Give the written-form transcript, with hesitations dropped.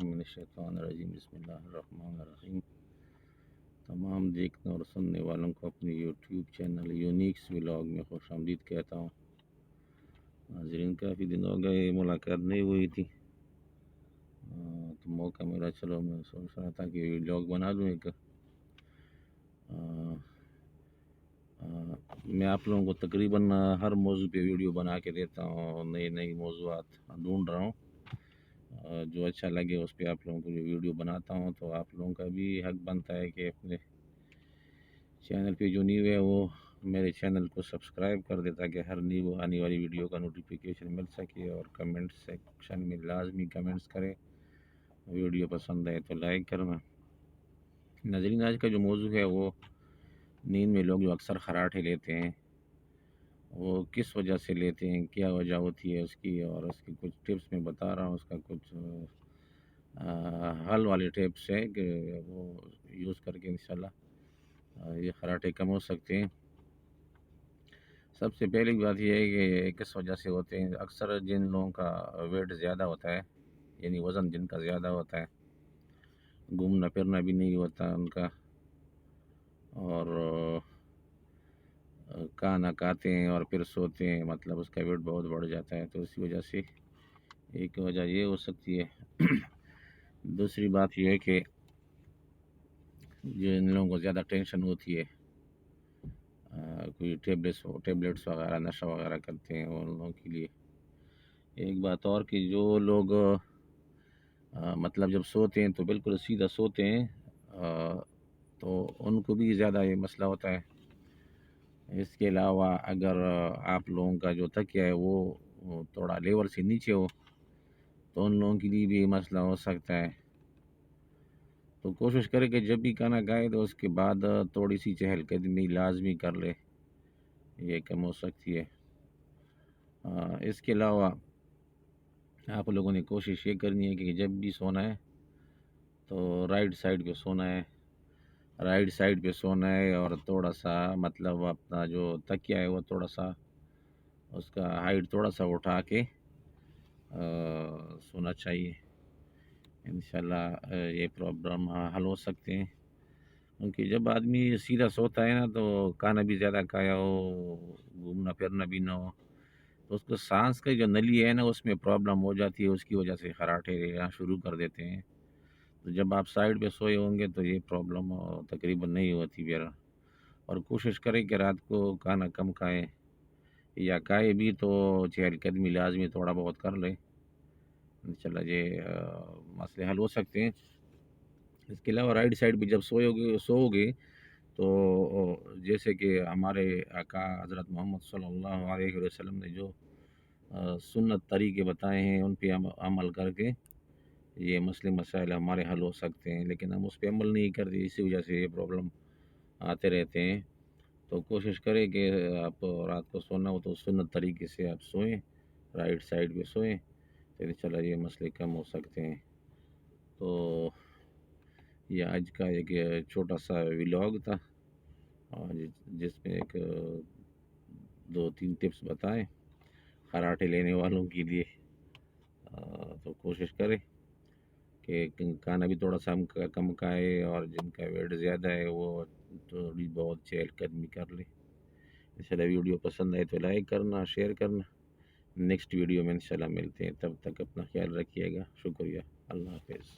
باللہ من الشیطان الرجیم، بسم اللہ الرحمن الرحیم۔ تمام دیکھنے اور سننے والوں کو اپنی یوٹیوب چینل یونیکس ولاگ میں خوش آمدید کہتا ہوں۔ ناظرین، کافی دن ہو گئے ملاقات نہیں ہوئی تھی، تو موقع ملا، چلو میں سوچ رہا تھا کہ ولاگ بنا لوں ایک۔ میں آپ لوگوں کو تقریباً ہر موضوع پہ ویڈیو بنا کے دیتا ہوں، نئی موضوعات ڈھونڈ رہا ہوں، جو اچھا لگے اس پہ آپ لوگوں کو جو ویڈیو بناتا ہوں۔ تو آپ لوگوں کا بھی حق بنتا ہے کہ اپنے چینل پہ جو نیو ہے وہ میرے چینل کو سبسکرائب کر دے، تاکہ ہر نیو آنے والی ویڈیو کا نوٹیفیکیشن مل سکے، اور کمنٹ سیکشن میں لازمی کمنٹس کرے۔ ویڈیو پسند ہے تو لائک کرنا۔ ناظرین، آج کا جو موضوع ہے وہ نیند میں لوگ جو اکثر خراٹے لیتے ہیں، وہ کس وجہ سے لیتے ہیں، کیا وجہ ہوتی ہے اس کی، اور اس کی کچھ ٹپس میں بتا رہا ہوں۔ اس کا کچھ حل والے ٹپس ہے کہ وہ یوز کر کے انشاءاللہ یہ خراٹے کم ہو سکتے ہیں۔ سب سے پہلی بات یہ ہے کہ کس وجہ سے ہوتے ہیں۔ اکثر جن لوگوں کا ویٹ زیادہ ہوتا ہے، یعنی وزن جن کا زیادہ ہوتا ہے، گھومنا پھرنا بھی نہیں ہوتا ان کا، اور کھانا کھاتے ہیں اور پھر سوتے ہیں، مطلب اس کا ویٹ بہت بڑھ جاتا ہے، تو اسی وجہ سے ایک وجہ یہ ہو سکتی ہے۔ دوسری بات یہ ہے کہ جو ان لوگوں کو زیادہ ٹینشن ہوتی ہے، کوئی ٹیبلیٹس وغیرہ نشہ وغیرہ کرتے ہیں، ان لوگوں کے لیے ایک بات اور کہ جو لوگ مطلب جب سوتے ہیں تو بالکل سیدھا سوتے ہیں، تو ان کو بھی زیادہ یہ مسئلہ ہوتا ہے۔ اس کے علاوہ اگر آپ لوگوں کا جو تکیہ ہے وہ تھوڑا لیول سے نیچے ہو، تو ان لوگوں کے لیے بھی مسئلہ ہو سکتا ہے۔ تو کوشش کرے کہ جب بھی کھانا کھائے تو اس کے بعد تھوڑی سی چہل قدمی لازمی کر لے، یہ کم ہو سکتی ہے۔ اس کے علاوہ آپ لوگوں نے کوشش یہ کرنی ہے کہ جب بھی سونا ہے تو رائٹ سائڈ پہ سونا ہے، اور تھوڑا سا مطلب اپنا جو تکیہ ہے وہ تھوڑا سا اس کا ہائٹ تھوڑا سا اٹھا کے سونا چاہیے۔ انشاءاللہ یہ پرابلم حل ہو سکتے ہیں، کیونکہ جب آدمی سیدھا سوتا ہے نا تو کھانا بھی زیادہ کھایا ہو، گھومنا پھرنا بھی نہ ہو، تو اس کو سانس کا جو نلی ہے نا اس میں پرابلم ہو جاتی ہے، اس کی وجہ سے خراٹے لینا شروع کر دیتے ہیں۔ تو جب آپ سائڈ پہ سوئے ہوں گے تو یہ پرابلم تقریباً نہیں ہوتی پھر۔ اور کوشش کریں کہ رات کو کھانا کم کھائیں، یا کھائے بھی تو چہل قدمی لازمی تھوڑا بہت کر لیں، انشاءاللہ یہ مسئلے حل ہو سکتے ہیں۔ اس کے علاوہ رائٹ سائڈ پہ جب سو گے تو جیسے کہ ہمارے آقا حضرت محمد صلی اللہ علیہ وسلم نے جو سنت طریقے بتائے ہیں ان پہ عمل کر کے یہ مسائل ہمارے حل ہو سکتے ہیں، لیکن ہم اس پہ عمل نہیں کرتے، اسی وجہ سے یہ پرابلم آتے رہتے ہیں۔ تو کوشش کریں کہ آپ رات کو سونا ہو تو سنت طریقے سے آپ سوئیں، رائٹ سائڈ پہ سوئیں، تو انشاءاللہ یہ مسئلے کم ہو سکتے ہیں۔ تو یہ آج کا ایک چھوٹا سا ولاگ تھا، جس میں ایک 2-3 ٹپس بتائیں خراٹے لینے والوں کے لیے۔ تو کوشش کریں کہ کھانا بھی تھوڑا سا کم کھائے، اور جن کا ویٹ زیادہ ہے وہ تھوڑی بہت چہل قدمی کر لے۔ انشاءاللہ ویڈیو پسند آئے تو لائک کرنا، شیئر کرنا۔ نیکسٹ ویڈیو میں انشاءاللہ ملتے ہیں، تب تک اپنا خیال رکھیے گا۔ شکریہ، اللہ حافظ۔